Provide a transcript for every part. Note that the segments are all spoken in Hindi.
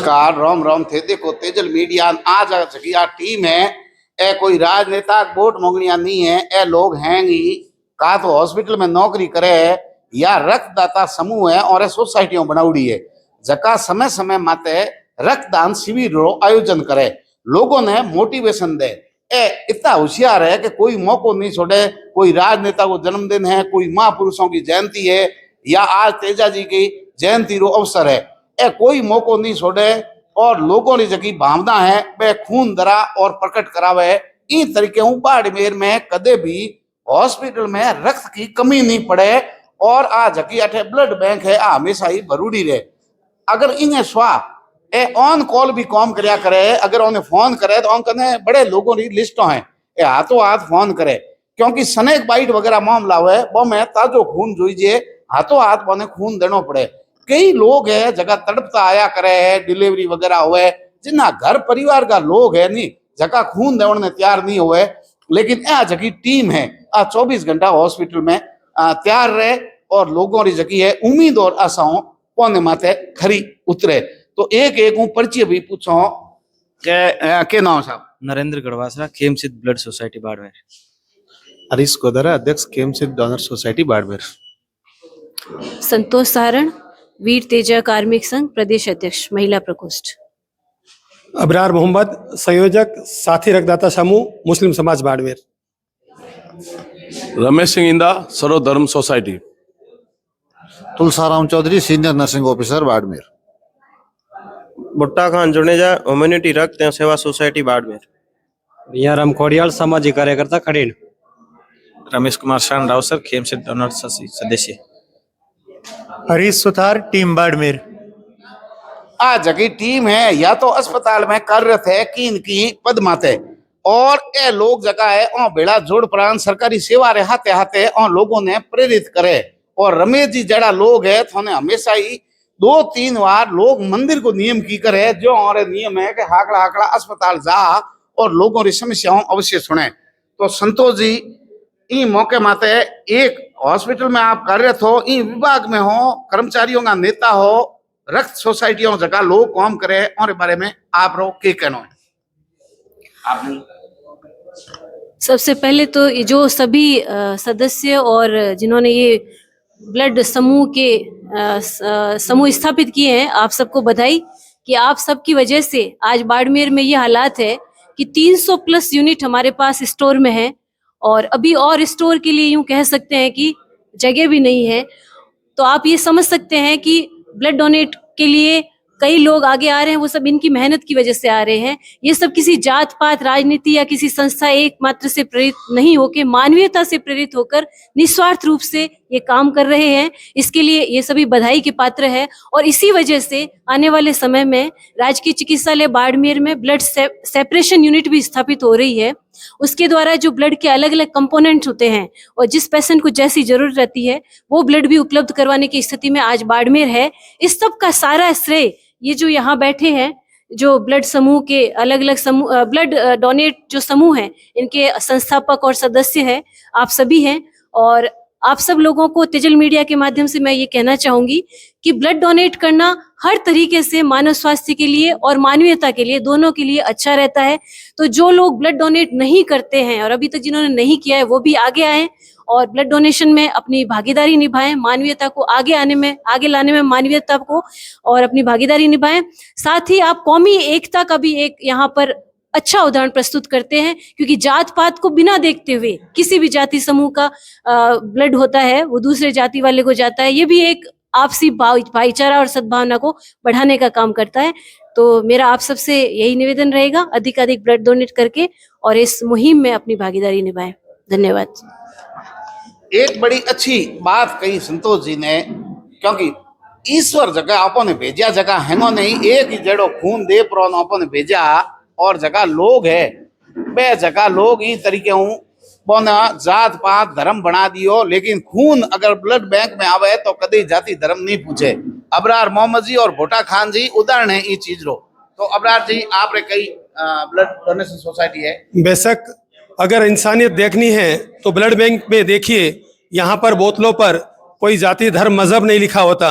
नमस्कार, राम राम थे। देखो तेजल मीडिया आज जगिया टीम है। ए कोई राजनेता वोट मोगनिया नहीं है। ए लोग हैं ही का तो हॉस्पिटल में नौकरी करे है या रक्तदाता समूह है और सोसाइटियों बनाउड़ी है जका समय समय माते रक्तदान शिविर रो आयोजन करे, लोगों ने मोटिवेशन दे। ए इतना होशियार है कि कोई मौको नहीं छोड़े। कोई राजनेता को जन्मदिन है, कोई महापुरुषों की जयंती है या आज तेजा जी की जयंती रो अवसर है, ए कोई मौको नहीं छोड़े और लोगों की जगी भावना है वे खून दरा और प्रकट करावे। इन तरीके बाड़मेर में कदे भी हॉस्पिटल में रक्त की कमी नहीं पड़े और आ जगी अठे ब्लड बैंक है आ हमेशा ही भरूड़ी रहे। अगर इन्हें स्वा ए ऑन कॉल भी कॉम करया करे, अगर उन्हें फोन करे तो उन कने बड़े लोगों की लिस्टों हैं, ए हाथों हाथ फोन करे क्योंकि स्नेक बाइट वगैरह मामला हुए वो में ताजो खून जोईजे, हाथों हाथ उन्हें खून देना पड़े। कई लोग है जगह तड़पता आया करे है, डिलीवरी वगैरह हुए जिन्ना घर परिवार का लोग है नहीं जगह खून देने तैयार नहीं हुए, लेकिन यह जगी टीम है आ 24 घंटा हॉस्पिटल में तैयार रहे और लोगों की जगी है उम्मीद और आशाओं पौने माथे खरी उतरे। तो एक एक परिचय भी पूछो के नाम साहब? Narendra Garhwasra, Khemsiddh blood society Barmer. हरीश गोदरा, अध्यक्ष खेमसिद्ध डोनर सोसाइटी बाड़मेर। संतोष सारण, वीर तेजा कार्मिक संघ प्रदेश अध्यक्ष महिला प्रकोष्ठ। अबरार मोहम्मद, संयोजक साथी रक्तदाता समूह मुस्लिम समाज Barmer. Ramesh Singh Inda, Sarvdharm society. Tulsaram Chaudhary, senior nursing officer Barmer. Bhutta Khan Juneja, humanity रक्त एवं सेवा सोसाइटी बाड़मेर। भैयाराम खोड़ियाल, सामाजिक कार्यकर्ता खड़ीन। रमेश कुमार शान रावसर, खेमसिद्ध डोनर सदस्य। हरीश सुथार, टीम बाड़मेर। आ जगी टीम है या तो अस्पताल में कार्यरत है कि इनकी पद माते और ए लोग जगह है और बेड़ा जोड़ प्राण सरकारी सेवा रे हाथे हाथे और लोगों ने प्रेरित करे। और रमेश जी जड़ा लोग है तो हमेशा ही 2-3 बार लोग मंदिर को नियम की करे जो और नियम है कि हाकड़ा हाकड़ा अस्पताल जा और लोगों की समस्याओं अवश्य सुने। तो संतोष जी इन मौके माते एक हॉस्पिटल में आप कार्यरत हो, इन विभाग में हो, कर्मचारियों का नेता हो, रक्त सोसाइटियों जगह लोग काम करे और बारे में आप रो के कहना है? आपने सबसे पहले तो जो सभी सदस्य और जिन्होंने ये ब्लड समूह के समूह स्थापित किए हैं, आप सबको बधाई कि आप सबकी वजह से आज बाड़मेर में ये हालात है कि 300 प्लस यूनिट हमारे पास स्टोर में है और अभी और स्टोर के लिए यूं कह सकते हैं कि जगह भी नहीं है। तो आप ये समझ सकते हैं कि ब्लड डोनेट के लिए कई लोग आगे आ रहे हैं, वो सब इनकी मेहनत की वजह से आ रहे हैं। ये सब किसी जात पात राजनीति या किसी संस्था एकमात्र से प्रेरित नहीं होकर मानवीयता से प्रेरित होकर निस्वार्थ रूप से ये काम कर रहे हैं। इसके लिए ये सभी बधाई के पात्र है और इसी वजह से आने वाले समय में राजकीय चिकित्सालय बाड़मेर में ब्लड सेपरेशन यूनिट भी स्थापित हो रही है। उसके द्वारा जो ब्लड के अलग अलग कंपोनेंट्स होते हैं और जिस पेशेंट को जैसी जरूरत रहती है वो ब्लड भी उपलब्ध करवाने की स्थिति में आज बाड़मेर है। इस सब का सारा श्रेय ये जो यहाँ बैठे हैं, जो ब्लड समूह के अलग अलग समूह ब्लड डोनेट जो समूह हैं, इनके संस्थापक और सदस्य हैं, आप सभी हैं। और आप सब लोगों को तेजल मीडिया के माध्यम से मैं ये कहना चाहूंगी कि ब्लड डोनेट करना हर तरीके से मानव स्वास्थ्य के लिए और मानवीयता के लिए दोनों के लिए अच्छा रहता है। तो जो लोग ब्लड डोनेट नहीं करते हैं और अभी तक जिन्होंने नहीं किया है वो भी आगे आए और ब्लड डोनेशन में अपनी भागीदारी निभाएं, मानवीयता को आगे लाने में मानवीयता को और अपनी भागीदारी निभाएं। साथ ही आप कौमी एकता का भी एक यहाँ पर अच्छा उदाहरण प्रस्तुत करते हैं क्योंकि जात पात को बिना देखते हुए किसी भी जाति समूह का ब्लड होता है वो दूसरे जाति वाले को जाता है। ये भी एक आपसी भाईचारा और सद्भावना को बढ़ाने का काम करता है। तो मेरा आप सबसे यही निवेदन रहेगा, अधिक ब्लड डोनेट करके और इस मुहिम में अपनी भागीदारी निभाएं। धन्यवाद। एक बड़ी अच्छी बात कही संतोष जी ने, क्योंकि ईश्वर जगह आपने भेजा जगह है नहीं, एक ही जड़ो खून दे पर आपने भेजा और जगह लोग है बे जगह लोग ई तरीके हूँ जात पात धर्म बना दियो, लेकिन खून अगर ब्लड बैंक में आवे तो कभी जाति धर्म नहीं पूछे। अबरार मोहम्मद जी और भुट्टा खान जी उदाहरण है इस चीज रो। तो अबरार जी आप रे कई ब्लड डोनेशन सोसाइटी है। बेशक अगर इंसानियत देखनी है तो ब्लड बैंक में देखिए, यहाँ पर बोतलों पर कोई जाति धर्म मजहब नहीं लिखा होता।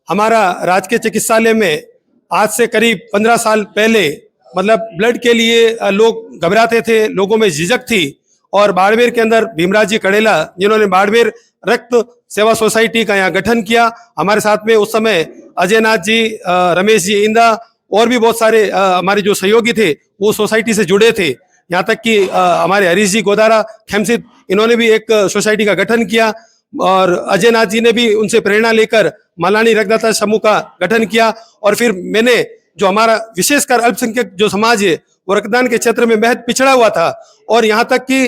हमारा राजकीय चिकित्सालय में आज से करीब 15 साल पहले मतलब ब्लड के लिए लोग घबराते थे, लोगों में झिझक थी। और बाड़मेर के अंदर भीमराज जी कड़ेला जिन्होंने बाड़मेर रक्त सेवा सोसाइटी का यहाँ गठन किया, हमारे साथ में उस समय अजय नाथ जी, रमेश जी इंदा और भी बहुत सारे हमारे जो सहयोगी थे वो सोसाइटी से जुड़े थे। यहाँ तक कि हमारे हरीश जी गोदारा खेमसिद, इन्होंने भी एक सोसाइटी का गठन किया और अजय नाथ जी ने भी उनसे प्रेरणा लेकर मलानी रक्तदाता समूह का गठन किया। और फिर मैंने जो हमारा विशेषकर अल्पसंख्यक जो समाज है वो रक्तदान के क्षेत्र में बेहद पिछड़ा हुआ था, और यहाँ तक कि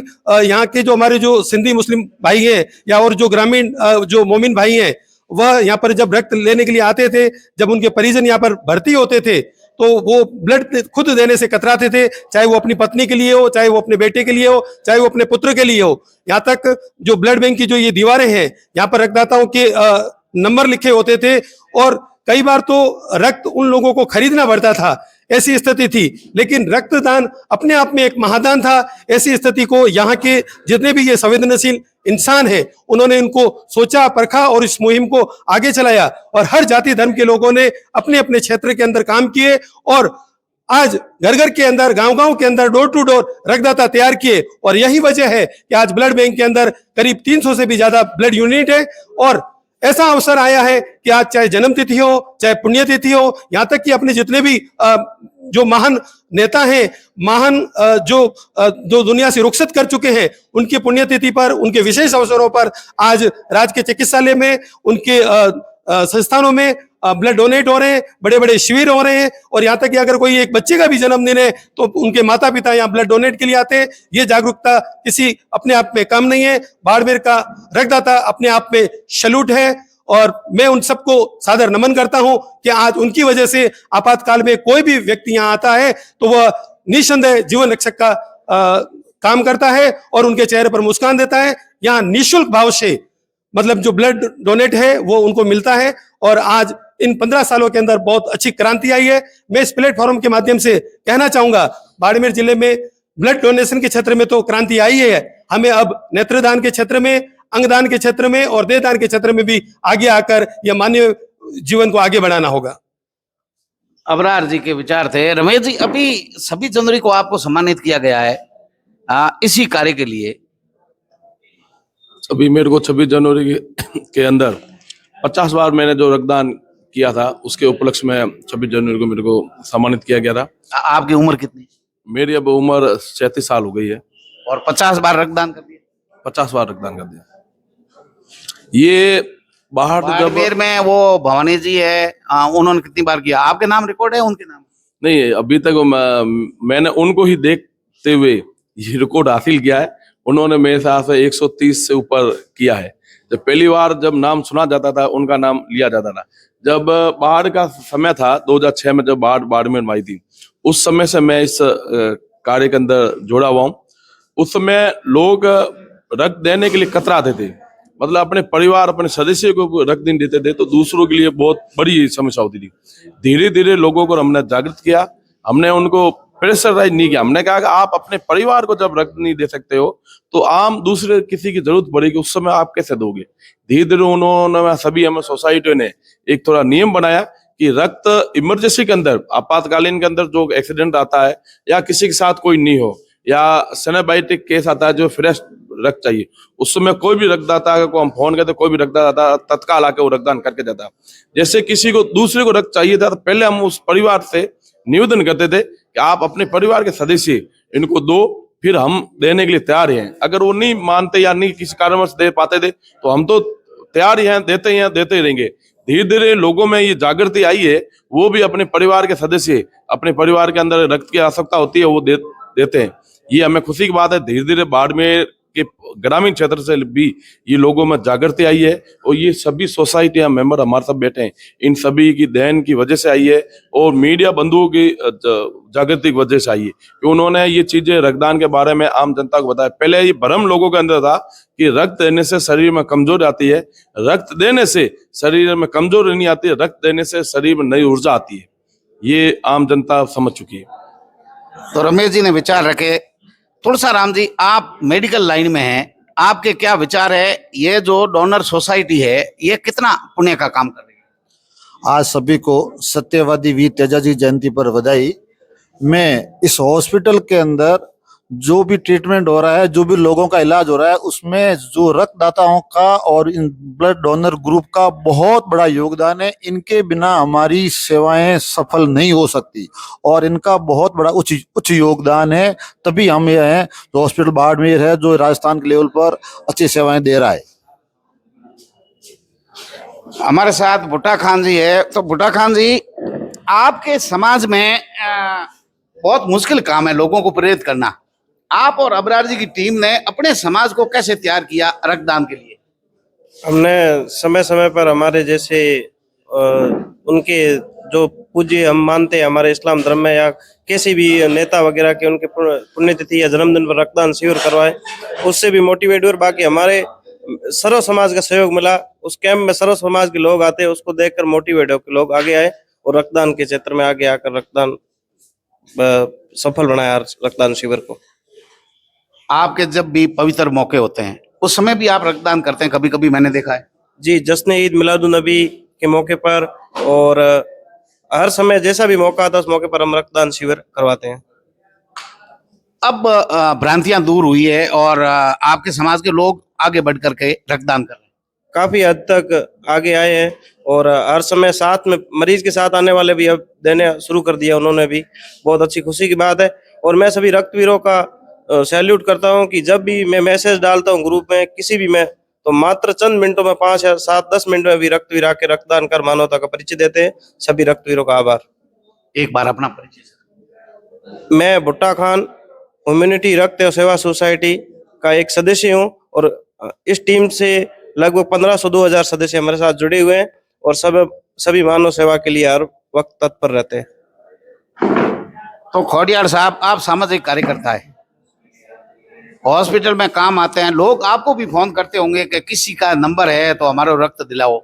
यहाँ के जो हमारे जो सिंधी मुस्लिम भाई हैं या और जो ग्रामीण जो मोमिन भाई हैं वह यहाँ पर जब रक्त लेने के लिए आते थे, जब उनके परिजन यहाँ पर भर्ती होते थे तो वो ब्लड खुद देने से कतराते थे, चाहे वो अपनी पत्नी के लिए हो, चाहे वो अपने बेटे के लिए हो, चाहे वो अपने पुत्र के लिए हो। यहाँ तक जो ब्लड बैंक की जो ये दीवारें हैं यहाँ पर रक्तदाताओं के नंबर लिखे होते थे और कई बार तो रक्त उन लोगों को खरीदना पड़ता था, ऐसी स्थिति थी। लेकिन रक्तदान अपने आप में एक महादान था। ऐसी स्थिति को यहाँ के जितने भी ये संवेदनशील इंसान हैं उन्होंने इनको सोचा, परखा और इस मुहिम को आगे चलाया और हर जाति धर्म के लोगों ने अपने अपने क्षेत्र के अंदर काम किए और आज घर घर के अंदर, गांव गांव के अंदर, डोर टू डोर रक्तदाता तैयार किए। और यही वजह है कि आज ब्लड बैंक के अंदर करीब 300 से भी ज्यादा ब्लड यूनिट है। और ऐसा अवसर आया है कि आज चाहे जन्म तिथि हो, चाहे पुण्यतिथि हो, यहाँ तक कि अपने जितने भी जो महान नेता हैं, महान जो दुनिया से रुखसत कर चुके हैं, उनकी पुण्यतिथि पर, उनके विशेष अवसरों पर आज राजकीय चिकित्सालय में, उनके संस्थानों में ब्लड डोनेट हो रहे हैं, बड़े बड़े शिविर हो रहे हैं। और यहाँ तक कि अगर कोई एक बच्चे का भी जन्मदिन है तो उनके माता पिता यहाँ ब्लड डोनेट के लिए आते हैं। ये जागरूकता किसी अपने आप में कम नहीं है। बाड़मेर का रक्तदाता अपने आप में सैल्यूट है और मैं उन सबको सादर नमन करता हूं कि आज उनकी वजह से आपातकाल में कोई भी व्यक्ति यहाँ आता है तो वह निस्संदेह जीवन रक्षक का काम करता है और उनके चेहरे पर मुस्कान देता है। यहाँ निःशुल्क भाव से मतलब जो ब्लड डोनेट है वो उनको मिलता है और आज इन 15 सालों के अंदर बहुत अच्छी क्रांति आई है। मैं इस प्लेटफॉर्म के माध्यम से कहना चाहूंगा, बाड़मेर जिले में ब्लड डोनेशन के क्षेत्र में तो क्रांति आई है, हमें अब नेत्रदान के क्षेत्र में, अंगदान के क्षेत्र में और देहदान के क्षेत्र में भी आगे आकर यह मानवीय जीवन को आगे बढ़ाना होगा। अबरार जी के विचार थे। रमेश जी, अभी 26 जनवरी को आपको सम्मानित किया गया है इसी कार्य के लिए। अभी मेरे को 26 जनवरी के अंदर 50 बार मैंने जो रक्तदान किया था उसके उपलक्ष्य में 26 जनवरी को मेरे को सम्मानित किया गया था। आपकी उम्र कितनी? मेरी अब उम्र 37 साल हो गई है। और 50 बार रक्तदान कर दिया? 50 बार रक्तदान कर दिया। ये बाड़मेर में वो भवानी जी है, उन्होंने कितनी बार किया? आपके नाम रिकॉर्ड है, उनके नाम नहीं? अभी तक मैंने उनको ही देखते हुए ये रिकॉर्ड हासिल किया है। उन्होंने मेरे साथ 130 से ऊपर किया है। जब पहली बार जब नाम सुना जाता था उनका नाम लिया जाता था। जब बाढ़ का समय था 2006 में, जब बाड़मेर में आई थी, उस समय से मैं इस कार्य के अंदर जुड़ा हुआ हूँ। उस समय लोग रक्त देने के लिए कतराते थे, मतलब अपने परिवार, अपने सदस्य को रक्त नहीं देते थे तो दूसरों के लिए बहुत बड़ी समस्या होती थी। धीरे धीरे लोगों को हमने जागृत किया, हमने उनको प्रेशराइज नहीं किया। हमने कहा कि आप अपने परिवार को जब रक्त नहीं दे सकते हो तो आम दूसरे किसी की जरूरत पड़ेगी, उस समय आप कैसे दोगे। धीरे धीरे उन्होंने सभी हमें सोसाइटी ने एक थोड़ा नियम बनाया कि रक्त इमरजेंसी के अंदर, आपातकालीन के अंदर जो एक्सीडेंट आता है या किसी के साथ कोई नहीं हो या सेनेबाइटिक केस आता है जो फ्रेश रक्त चाहिए, उस समय कोई भी रक्तदाता को हम फोन करते, कोई भी रक्तदाता तत्काल आके वो रक्तदान करके जाता। जैसे किसी को दूसरे को रक्त चाहिए था तो पहले हम उस परिवार से निवेदन करते थे कि आप अपने परिवार के सदस्य इनको दो, फिर हम देने के लिए तैयार हैं। अगर वो नहीं मानते या नहीं किसी कारणवश दे पाते थे तो हम तो तैयार ही हैं, देते ही रहेंगे। धीरे धीरे लोगों में ये जागृति आई है, वो भी अपने परिवार के सदस्य, अपने परिवार के अंदर रक्त की आवश्यकता होती है वो देते हैं। ये हमें खुशी की बात है। धीरे धीरे बाड़मेर के ग्रामीण क्षेत्र से भी ये लोगों में जागृति आई है और ये सभी सोसाइटियां मेंबर हमारे साथ बैठे हैं, इन सभी की देन की वजह से आई है और मीडिया बंधुओं की जागृति की वजह से आई है कि उन्होंने ये चीजें रक्तदान के बारे में आम जनता को बताया। पहले ये भ्रम लोगों के अंदर था कि रक्त देने से शरीर में कमजोरी आती है, रक्त देने से शरीर में कमजोरी नहीं आती है, रक्त देने से शरीर में नई ऊर्जा आती है। ये आम जनता समझ चुकी है। तो रमेश जी ने विचार रखे। तुलसा राम जी, आप मेडिकल लाइन में हैं, आपके क्या विचार है? ये जो डोनर सोसाइटी है ये कितना पुण्य का काम कर रही है? आज सभी को सत्यवादी वीर तेजाजी जयंती पर बधाई। मैं इस हॉस्पिटल के अंदर जो भी ट्रीटमेंट हो रहा है, जो भी लोगों का इलाज हो रहा है, उसमें जो रक्तदाताओं का और इन ब्लड डोनर ग्रुप का बहुत बड़ा योगदान है। इनके बिना हमारी सेवाएं सफल नहीं हो सकती और इनका बहुत बड़ा उच्च योगदान है। तभी हम ये हैं जो हॉस्पिटल बाड़मेर है, जो राजस्थान के लेवल पर अच्छी सेवाएं दे रहा है। हमारे साथ भुट्टा खान जी है। तो भुट्टा खान जी, आपके समाज में बहुत मुश्किल काम है लोगों को प्रेरित करना। आप और अबरार जी की टीम ने अपने समाज को कैसे तैयार किया रक्तदान के लिए? हमने समय समय पर हमारे जैसे उनके जो पूज्य हम मानते हैं हमारे इस्लाम धर्म में, या किसी भी नेता वगैरह के उनके पुण्यतिथि या जन्मदिन पर रक्तदान शिविर करवाए, उससे भी मोटिवेट हुए। और बाकी हमारे सर्व समाज का सहयोग मिला। उस कैंप में सर्व समाज के लोग आते हैं, उसको देखकर मोटिवेट होकर लोग आगे आए और रक्तदान के क्षेत्र में आगे आकर रक्तदान सफल बनाया, रक्तदान शिविर को। आपके जब भी पवित्र मौके होते हैं उस समय भी आप रक्तदान करते हैं? कभी कभी मैंने देखा है। जी, जश्न ईद मिलादुन नबी के मौके पर और हर समय जैसा भी मौका आता है उस मौके पर हम रक्तदान शिविर करवाते हैं। अब भ्रांतियां दूर हुई है और आपके समाज के लोग आगे बढ़ करके रक्तदान कर रहे हैं। काफी हद तक आगे आए हैं और हर समय साथ में मरीज के साथ आने वाले भी अब देने शुरू कर दिया उन्होंने भी। बहुत अच्छी खुशी की बात है। और मैं सभी रक्तवीरों का सैल्यूट करता हूं कि जब भी मैं मैसेज डालता हूं ग्रुप में किसी भी में, तो मात्र चंद मिनटों में 5 या 7 10 मिनट में भी रक्तवीर आके रक्तदान कर मानवता का परिचय देते हैं। सभी रक्तवीरों का आभार। एक बार अपना परिचय। मैं भुट्टा खान ह्यूमैनिटी रक्त और सेवा सोसाइटी का एक सदस्य हूं और इस टीम से लगभग 1500-2000 सदस्य हमारे साथ जुड़े हुए हैं और सभी मानव सेवा के लिए हर वक्त तत्पर रहते हैं। तो खोडियार साहब, आप सामाजिक कार्यकर्ता है, हॉस्पिटल में काम आते हैं, लोग आपको भी फोन करते होंगे कि किसी का नंबर है तो हमारा रक्त दिलाओ।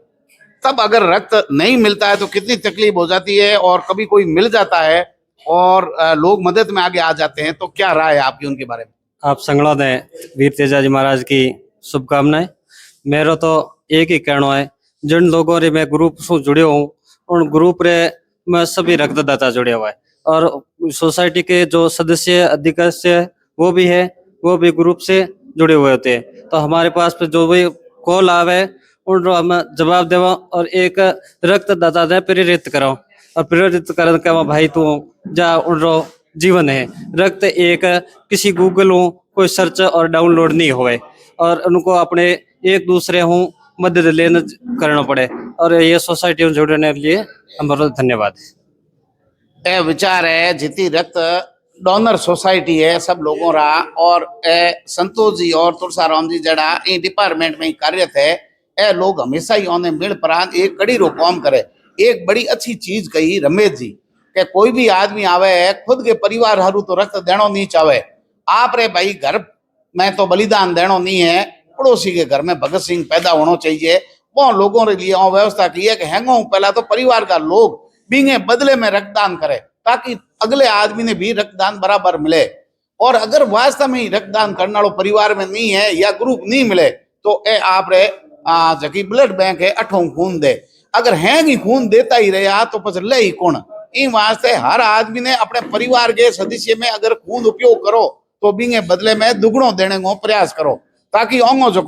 तब अगर रक्त नहीं मिलता है तो कितनी तकलीफ हो जाती है, और कभी कोई मिल जाता है और लोग मदद में आगे आ जाते हैं, तो क्या राय है आपकी उनके बारे में? आप संगड़ा दें वीर तेजाजी महाराज की शुभकामनाएं। मेरा तो एक ही कहना है, जिन लोगों रे मैं ग्रुप से जुड़े हूँ उन ग्रुप रे में सभी रक्तदाता जुड़े हुआ है और सोसाइटी के जो सदस्य अध्यक्ष वो भी ग्रुप से जुड़े हुए होते हैं। तो हमारे पास पे जो भी कॉल आवे उन हम जवाब देवा और एक रक्तदाता ने प्रेरित करो और प्रेरित कर के भाई तू जा उन जीवन है। रक्त एक किसी गूगल हो कोई सर्च और डाउनलोड नहीं होए और उनको अपने एक दूसरे हूँ मदद लेना करना पड़े और ये सोसाइटी में जुड़ने के लिए हमारा धन्यवाद। ए विचार है जितनी रक्त डोनर सोसाइटी है सब लोगों रा, और संतोष जी और तुलसाराम जी जड़ा इन डिपार्टमेंट में ही कार्यरत है। ए लोग हमेशा ही उन्हें मिल प्रांत एक कड़ी रो काम करे। एक बड़ी अच्छी चीज कही रमेश जी कि कोई भी आदमी आवे है खुद के परिवार हरू तो रक्त देनो नहीं चाहे। आप रे भाई घर में तो बलिदान देनो नहीं है, पड़ोसी के घर में भगत सिंह पैदा होना चाहिए। वो लोगों के लिए व्यवस्था की है कि हैंगो पहला तो परिवार का लोग बींगे बदले में रक्तदान करे ताकि अगले आदमी ने भी रक्तदान बराबर मिले। और अगर वास्तव में रक्तदान करने वालों परिवार में नहीं है या ग्रुप नहीं मिले तो ए आप रे जकी ब्लड बैंक है अठों खून दे। अगर है ही खून देता ही रहा तो पस ले ही कौन। इन वास्ते हर आदमी ने अपने परिवार के सदस्य में अगर खून उपयोग करो तो बींगे बदले में दुगणों देने को प्रयास करो ताकि ओंगो जो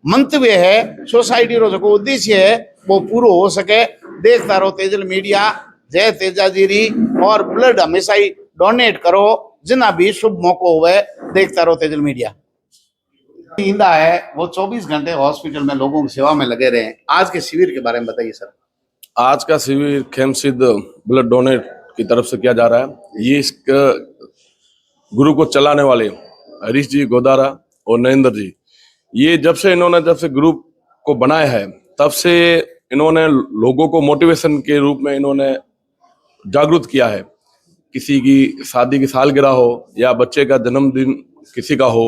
मंतव्य है सोसाइटी रो जो उद्देश्य है वो पूरा हो सके। देखता रहो तेजल मीडिया। जय तेजाजी री। और ब्लड हमेशा ही डोनेट करो जिना भी शुभ मौका हुए। देखता रहो तेजल मीडिया। इंदा है वो 24 घंटे हॉस्पिटल में लोगों की सेवा में लगे रहे। आज के शिविर के बारे में बताइए सर। आज का शिविर खेमसिद्ध ब्लड डोनेट की तरफ से किया जा रहा है। ये इस गुरु को चलाने वाले हरीश जी गोदारा और नरेंद्र जी, ये जब से ग्रुप को बनाया है तब से इन्होंने लोगों को मोटिवेशन के रूप में इन्होंने जागरूक किया है। किसी की शादी की सालगिरह हो या बच्चे का जन्मदिन किसी का हो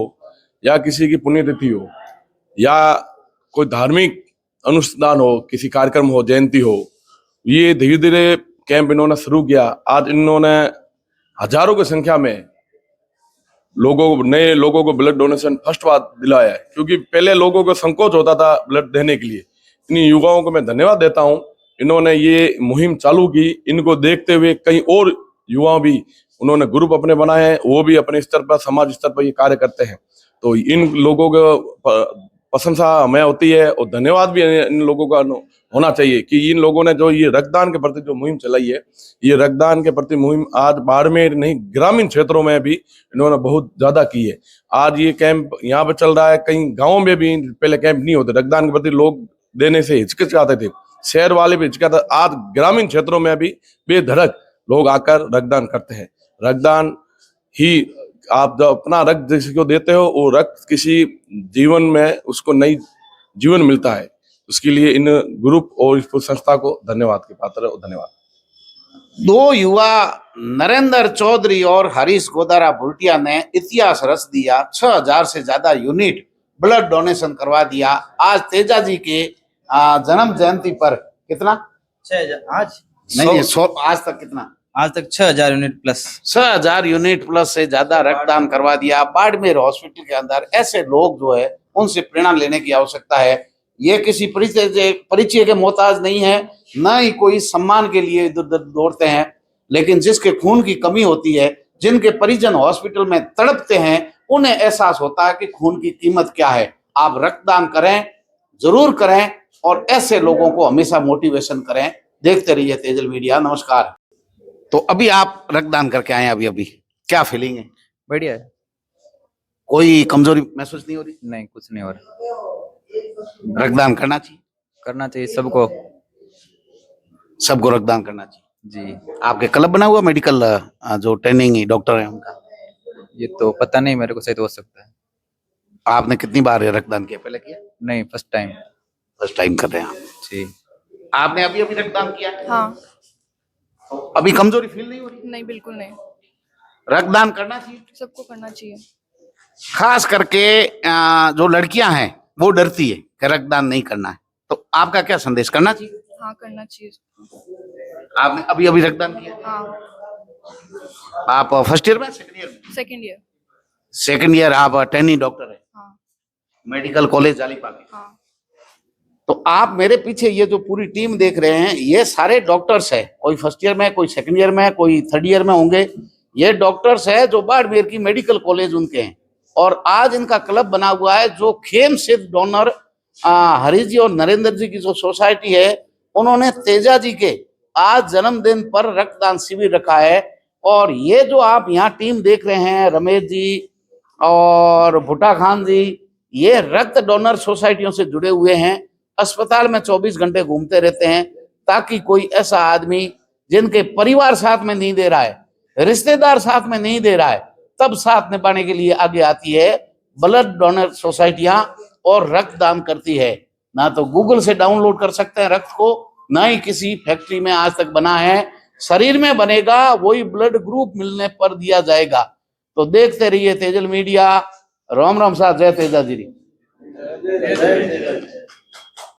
या किसी की पुण्यतिथि हो या कोई धार्मिक अनुष्ठान हो, किसी कार्यक्रम हो, जयंती हो, ये धीरे धीरे कैंप इन्होंने शुरू किया। आज इन्होंने हजारों की संख्या में नए लोगों को ब्लड डोनेशन फर्स्ट बार दिलाया है, क्योंकि पहले लोगों को संकोच होता था ब्लड देने के लिए। इन युवाओं को मैं धन्यवाद देता हूँ। इन्होंने ये मुहिम चालू की, इनको देखते हुए कई और युवा भी उन्होंने ग्रुप अपने बनाए हैं, वो भी अपने स्तर पर, समाज स्तर पर ये कार्य करते हैं। तो इन लोगों को प्रशंसा हमें होती है और धन्यवाद भी इन लोगों का होना चाहिए कि इन लोगों ने जो ये रक्तदान के प्रति जो मुहिम चलाई है, ये रक्तदान के प्रति मुहिम आज बाड़मेर नहीं, ग्रामीण क्षेत्रों में भी इन्होंने बहुत ज्यादा की है। आज ये कैंप यहाँ पे चल रहा है, कई गाँव में भी पहले कैंप नहीं होते, रक्तदान के प्रति लोग देने से हिचकिचाते थे, शहर वाले भी हिचकिचाते, आज ग्रामीण क्षेत्रों में भी बेधड़क लोग आकर रक्तदान करते हैं। रक्तदान ही आप जब अपना रक्त किसी को देते हो, वो रक्त किसी जीवन में उसको नई जीवन मिलता है। उसके लिए इन ग्रुप और इस संस्था को धन्यवाद के पात्र है। धन्यवाद। दो युवा नरेंद्र चौधरी और हरीश गोदारा भुल्टिया ने इतिहास रच दिया। 6000 से ज्यादा यूनिट ब्लड डोनेशन करवा दिया। आज तेजा जी के जन्म जयंती पर कितना 6000 आज नहीं, आज तक कितना, आज तक 6000 यूनिट प्लस 6000 यूनिट प्लस से ज्यादा रक्तदान करवा दिया। बाड़मेर हॉस्पिटल के अंदर ऐसे लोग जो है उनसे प्रेरणा लेने की आवश्यकता है। ये किसी परिचय के मोहताज नहीं है, न ही कोई सम्मान के लिए दौड़ते हैं, लेकिन जिसके खून की कमी होती है, जिनके परिजन हॉस्पिटल में तड़पते हैं, उन्हें एहसास होता है कि खून की कीमत क्या है। आप रक्तदान करें, जरूर करें, और ऐसे लोगों को हमेशा मोटिवेशन करें। देखते रहिए तेजल मीडिया। नमस्कार। तो अभी आप रक्तदान करके आए, अभी क्या फीलिंग है? बढ़िया है। कोई कमजोरी महसूस नहीं हो रही? नहीं, कुछ नहीं हो रहा। रक्तदान करना चाहिए सबको रक्तदान करना चाहिए जी। आपके क्लब बना हुआ मेडिकल जो ट्रेनिंग डॉक्टर है उनका? ये तो पता नहीं मेरे को, सही तो हो सकता है। आपने कितनी बार रक्तदान किया? पहले किया? नहीं, फर्स्ट टाइम कर रहे हैं आप जी। आपने अभी रक्तदान किया? हाँ। अभी कमजोरी फील नहीं हो रही? नहीं, बिल्कुल नहीं। रक्तदान करना चाहिए, सबको करना चाहिए। खास खास करके जो लड़कियां हैं वो डरती है कि रक्तदान नहीं करना है, तो आपका क्या संदेश? करना चाहिए? हाँ, करना चाहिए। आपने अभी रक्तदान किया? हाँ। आप फर्स्ट ईयर में, सेकंड ईयर में? Second year. आप ट्रेनी डॉक्टर है? हाँ। मेडिकल कॉलेज जालीपाकी? हाँ। तो आप मेरे पीछे ये जो पूरी टीम देख रहे हैं, ये सारे डॉक्टर्स है। कोई फर्स्ट ईयर में, कोई सेकंड ईयर में, कोई थर्ड ईयर में होंगे। ये डॉक्टर्स है जो बाड़मेर की मेडिकल कॉलेज उनके हैं, और आज इनका क्लब बना हुआ है जो खेमसिद्ध डोनर हरीश जी और नरेंद्र जी की जो सोसाइटी है, उन्होंने तेजा जी के आज जन्मदिन पर रक्तदान शिविर रखा है। और ये जो आप यहाँ टीम देख रहे हैं, रमेश जी और भुट्टा खान जी, ये रक्त डोनर सोसाइटियों से जुड़े हुए हैं। अस्पताल में 24 घंटे घूमते रहते हैं, ताकि कोई ऐसा आदमी जिनके परिवार साथ में नहीं दे रहा है, रिश्तेदार साथ में नहीं दे रहा है, तब साथ निभाने के लिए आगे आती है ब्लड डोनर सोसाइटियां और रक्तदान करती है। ना तो गूगल से डाउनलोड कर सकते हैं रक्त को, ना ही किसी फैक्ट्री में आज तक बना है। शरीर में बनेगा, वही ब्लड ग्रुप मिलने पर दिया जाएगा। तो देखते रहिए तेजल मीडिया। राम राम साहब, जय तेजा जी।